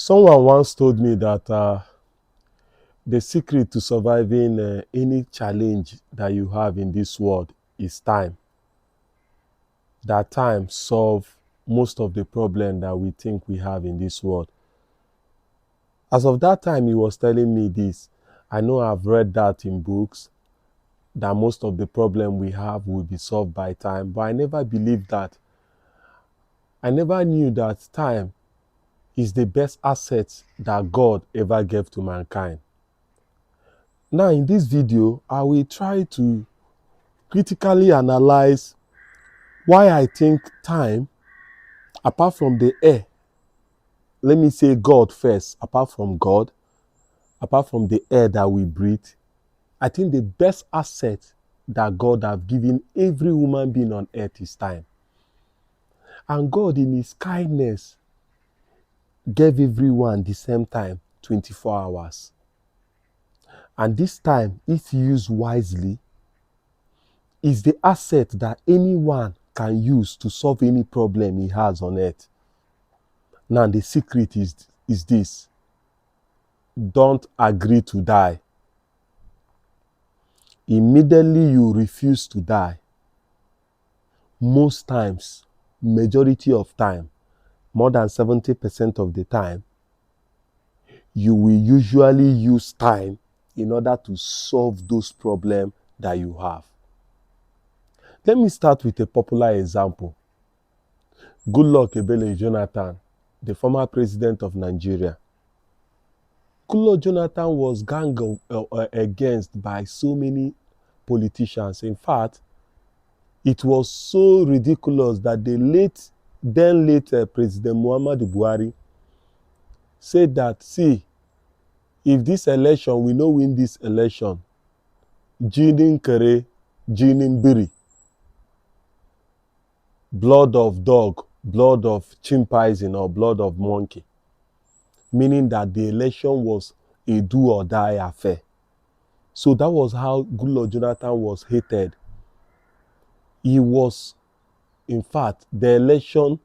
Someone once told me that the secret to surviving any challenge that you have in this world is time. That time solve most of the problem that we think we have in this world. As of that time he was telling me this, I know I've read that in books, that most of the problem we have will be solved by time, but I never believed that. I never knew that time is the best asset that God ever gave to mankind. Now in this video, I will try to critically analyze why I think time, apart from the air, let me say God first, apart from God, apart from the air that we breathe, I think the best asset that God have given every human being on earth is time. And God in his kindness gave everyone the same time, 24 hours. And this time, if used wisely, is the asset that anyone can use to solve any problem he has on earth. Now the secret is this: don't agree to die. Immediately you refuse to die, most times, majority of time, more than 70% of the time, you will usually use time in order to solve those problems that you have. Let me start with a popular example. Goodluck Ebele Jonathan, the former president of Nigeria. Goodluck Jonathan was ganged against by so many politicians. In fact, it was so ridiculous that the then late President Muhammadu Buhari said that, see, if this election, we no win this election, jinin kere, jinin biri, blood of dog, blood of chimpanzee, or blood of monkey. Meaning that the election was a do or die affair. So that was how Goodluck Jonathan was hated. He was, in fact, the election,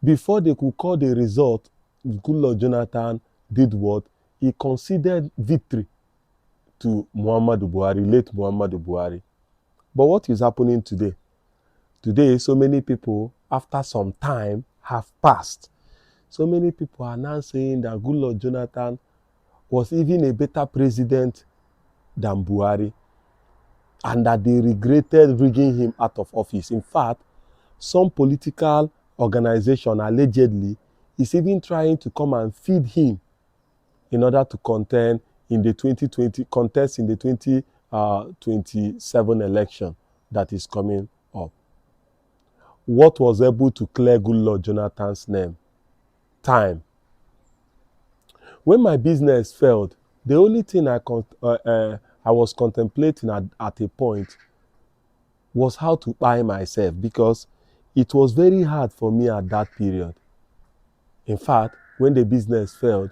before they could call the result, Goodluck Jonathan did what? He conceded victory to Muhammadu Buhari, late Muhammadu Buhari. But what is happening today? Today, so many people, after some time, have passed. So many people are now saying that Goodluck Jonathan was even a better president than Buhari, and that they regretted bringing him out of office. In fact, some political organization allegedly is even trying to come and feed him in order to contest in the 2027 election that is coming up. What was able to clear Goodluck Jonathan's name? Time. When my business failed, the only thing I was contemplating at a point was how to buy myself, because it was very hard for me at that period. In fact, when the business failed,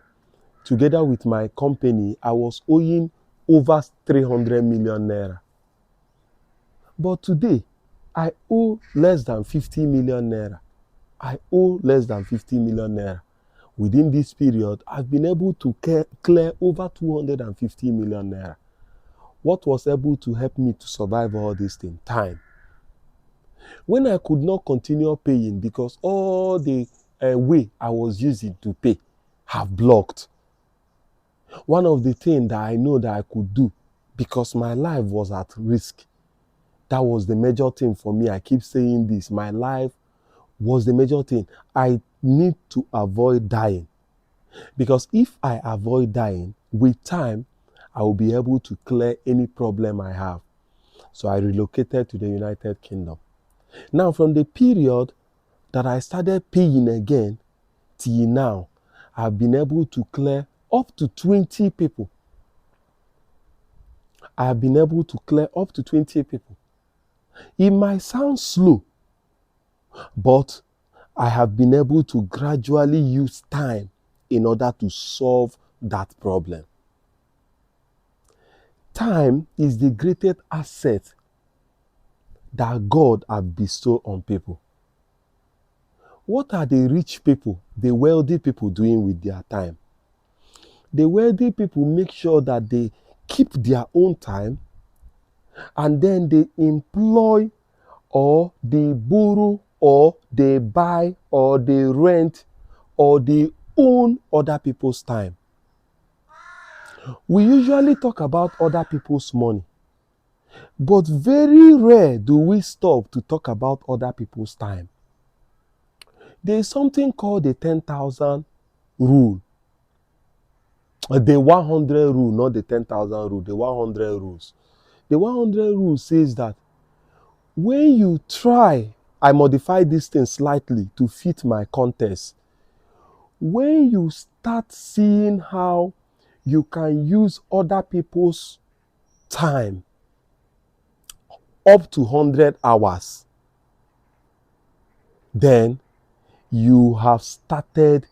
together with my company, I was owing over 300 million naira. But today, I owe less than 50 million naira. I owe less than 50 million naira. Within this period, I've been able to clear over 250 million naira. What was able to help me to survive all these things? Time. When I could not continue paying because all the way I was using to pay have blocked, one of the things that I know that I could do, because my life was at risk, that was the major thing for me. I keep saying this, my life was the major thing. I need to avoid dying, because if I avoid dying, with time, I will be able to clear any problem I have. So I relocated to the United Kingdom. Now, from the period that I started paying again till now, I've been able to clear up to 20 people. I have been able to clear up to 20 people. It might sound slow, but I have been able to gradually use time in order to solve that problem. Time is the greatest asset that God has bestowed on people. What are the rich people, the wealthy people doing with their time? The wealthy people make sure that they keep their own time, and then they employ or they borrow or they buy or they rent or they own other people's time. We usually talk about other people's money, but very rare do we stop to talk about other people's time. There is something called the 10,000 rule. The 100 rule, not the 10,000 rule, the 100 rules. The 100 rule says that when you try, I modify this thing slightly to fit my context. When you start seeing how you can use other people's time up to 100 hours, then you have started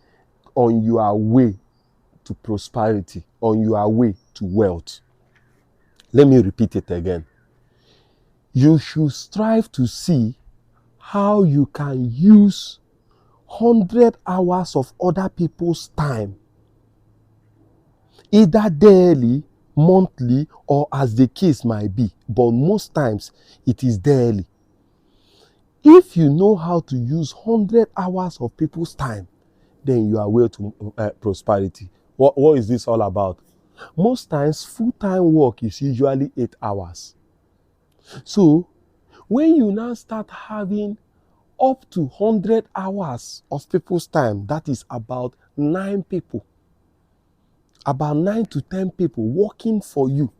on your way to prosperity, on your way to wealth. Let me repeat it again. You should strive to see how you can use 100 hours of other people's time, either daily, monthly, or as the case might be, but most times it is daily. If you know how to use 100 hours of people's time, then you are way to prosperity. What is this all about? Most times, full-time work is usually 8 hours. So, when you now start having up to 100 hours of people's time, that is about 9 people, about 9 to 10 people working for you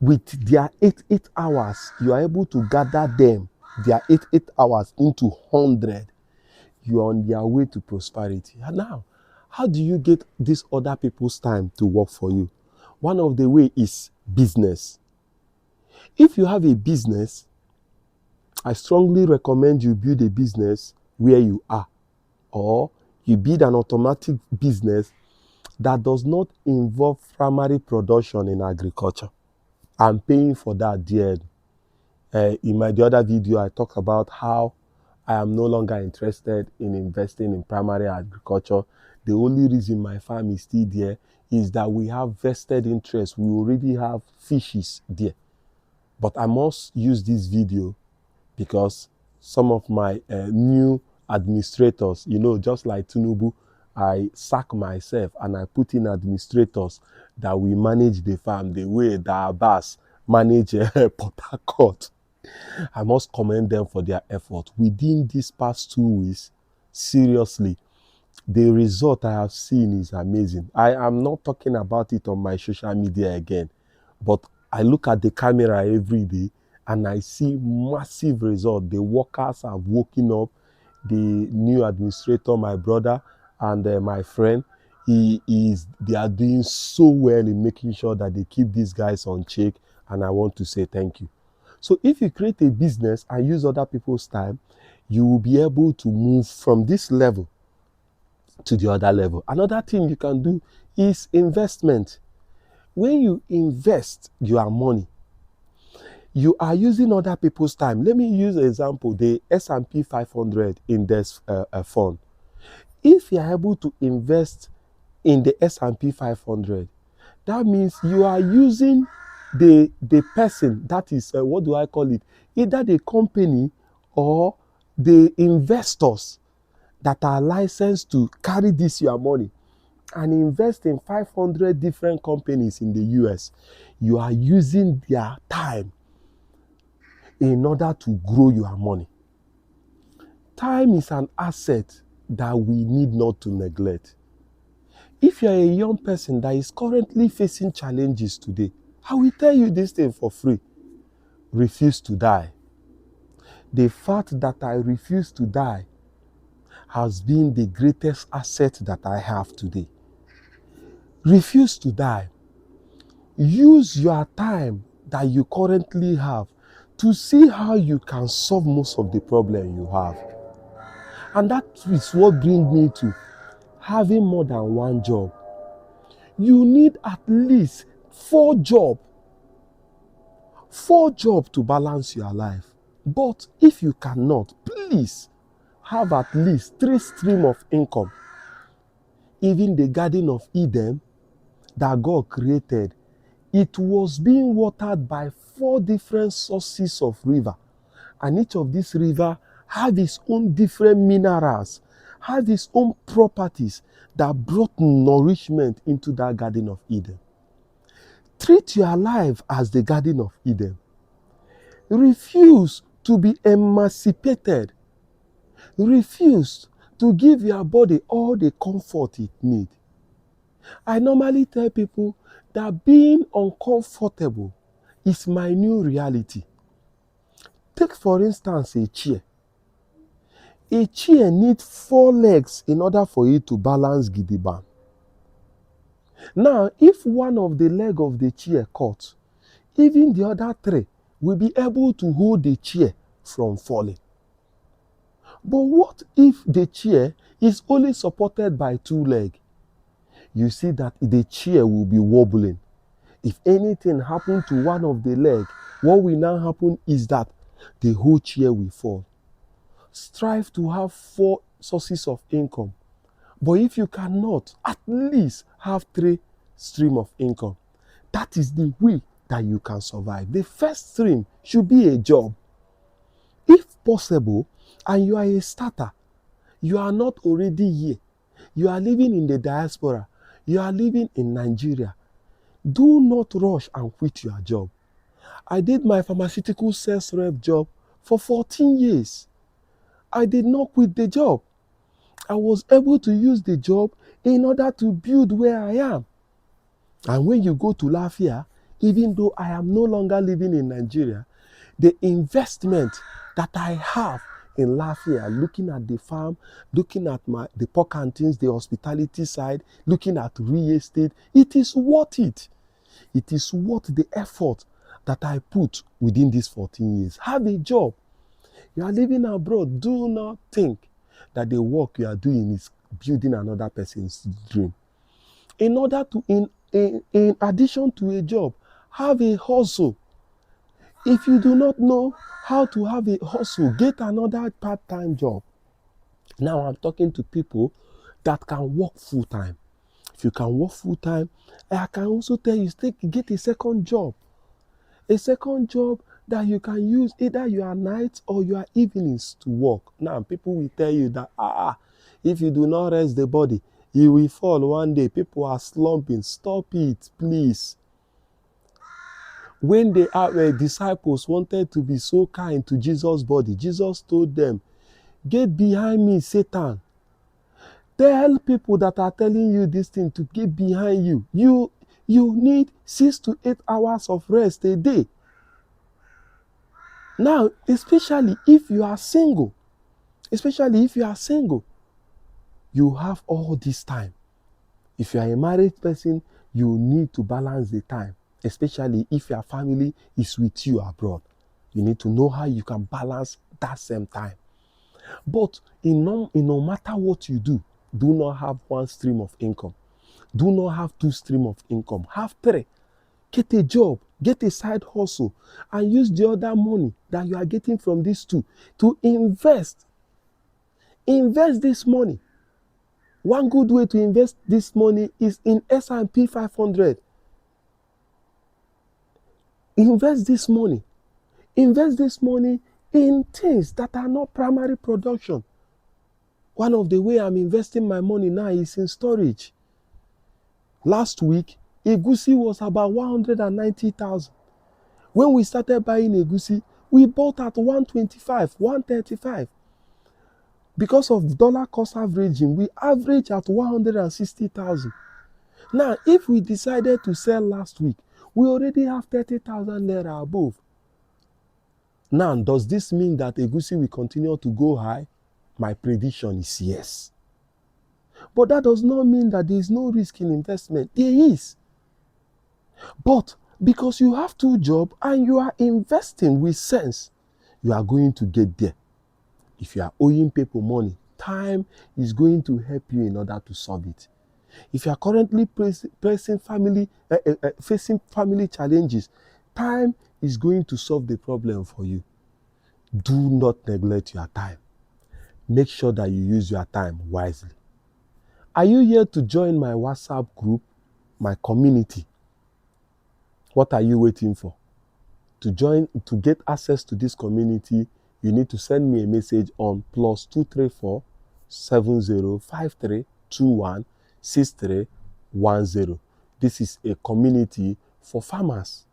with their 8 hours, you are able to gather them, their 8 hours into 100. You are on their way to prosperity. And now, how do you get these other people's time to work for you? One of the way is business. If you have a business, I strongly recommend you build a business where you are, or you build an automatic business that does not involve primary production in agriculture. I'm paying for that dearly. In the other video, I talked about how I am no longer interested in investing in primary agriculture. The only reason my farm is still there is that we have vested interest. We already have fishes there. But I must use this video because some of my new administrators, just like Tinubu, I sack myself and I put in administrators that will manage the farm the way that Abbas manage Port Harcourt. I must commend them for their effort. Within these past 2 weeks, seriously, the result I have seen is amazing. I am not talking about it on my social media again, but I look at the camera every day and I see massive result. The workers have woken up. The new administrator, my brother, and my friend, they are doing so well in making sure that they keep these guys on check, and I want to say thank you. So if you create a business and use other people's time, you will be able to move from this level to the other level. Another thing you can do is investment. When you invest your money, you are using other people's time. Let me use an example, the S&P 500 index fund. If you are able to invest in the S&P 500, that means you are using the person, that is, what do I call it? Either the company or the investors that are licensed to carry this your money and invest in 500 different companies in the US. You are using their time in order to grow your money. Time is an asset that we need not to neglect. If you are a young person that is currently facing challenges today, I will tell you this thing for free. Refuse to die. The fact that I refuse to die has been the greatest asset that I have today. Refuse to die. Use your time that you currently have to see how you can solve most of the problem you have. And that is what brings me to having more than one job. You need at least 4 jobs. 4 jobs to balance your life. But if you cannot, please have at least 3 streams of income. Even the Garden of Eden that God created, it was being watered by 4 different sources of river. And each of these rivers had its own different minerals, had its own properties that brought nourishment into that Garden of Eden. Treat your life as the Garden of Eden. Refuse to be emancipated. Refuse to give your body all the comfort it needs. I normally tell people that being uncomfortable is my new reality. Take, for instance, a chair. A chair needs 4 legs in order for it to balance gidiban. Now, if one of the legs of the chair cuts, even the other 3 will be able to hold the chair from falling. But what if the chair is only supported by 2 legs? You see that the chair will be wobbling. If anything happened to one of the legs, what will now happen is that the whole chair will fall. Strive to have 4 sources of income. But if you cannot, at least have 3 streams of income. That is the way that you can survive. The first stream should be a job. If possible, and you are a starter, you are not already here, you are living in the diaspora, you are living in Nigeria, do not rush and quit your job. I did my pharmaceutical sales rep job for 14 years. I did not quit the job. I was able to use the job in order to build where I am. And when you go to Lafia, even though I am no longer living in Nigeria, the investment that I have in Lafia, looking at the farm, looking at the pork canteens, the hospitality side, looking at real estate, it is worth it. It is worth the effort that I put within these 14 years. Have a job. You are living abroad. Do not think that the work you are doing is building another person's dream. In order to, in addition to a job, have a hustle. If you do not know how to have a hustle, get another part-time job. Now I'm talking to people that can work full-time. If you can work full-time, I can also tell you, get a second job. A second job that you can use either your nights or your evenings to work. Now, people will tell you that, if you do not rest the body, you will fall one day. People are slumping. Stop it, please. When the disciples wanted to be so kind to Jesus' body, Jesus told them, get behind me, Satan. Tell people that are telling you this thing to get behind you. You need 6 to 8 hours of rest a day. Now, especially if you are single, you have all this time. If you are a married person, you need to balance the time, especially if your family is with you abroad. You need to know how you can balance that same time. But no matter what you do not have 1 stream of income. Do not have 2 streams of income. Have 3. Get a job, get a side hustle, and use the other money that you are getting from these 2 to invest. Invest this money. One good way to invest this money is in S&P 500. Invest this money. Invest this money in things that are not primary production. One of the ways I'm investing my money now is in storage. Last week, egusi was about 190,000. When we started buying egusi, we bought at 125, 135. Because of dollar cost averaging, we average at 160,000. Now, if we decided to sell last week, we already have 30,000 naira above. Now, does this mean that egusi will continue to go high? My prediction is yes. But that does not mean that there is no risk in investment. There is. But because you have 2 jobs and you are investing with sense, you are going to get there. If you are owing people money, time is going to help you in order to solve it. If you are currently facing family challenges, time is going to solve the problem for you. Do not neglect your time. Make sure that you use your time wisely. Are you here to join my WhatsApp group, my community? What are you waiting for? To get access to this community, you need to send me a message on +234 705321 6310. This is a community for farmers,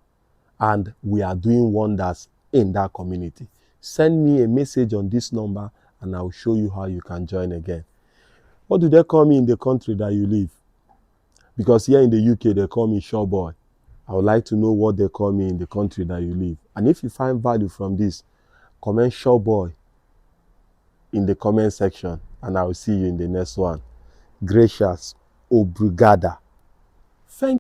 and we are doing wonders in that community. Send me a message on this number and I'll show you how you can join again. What do they call me in the country that you live? Because here in the UK, they call me Shaw Boy. I would like to know what they call me in the country that you live. And if you find value from this, comment Shaw Boy in the comment section, and I will see you in the next one. Gracias. Obrigada. Thank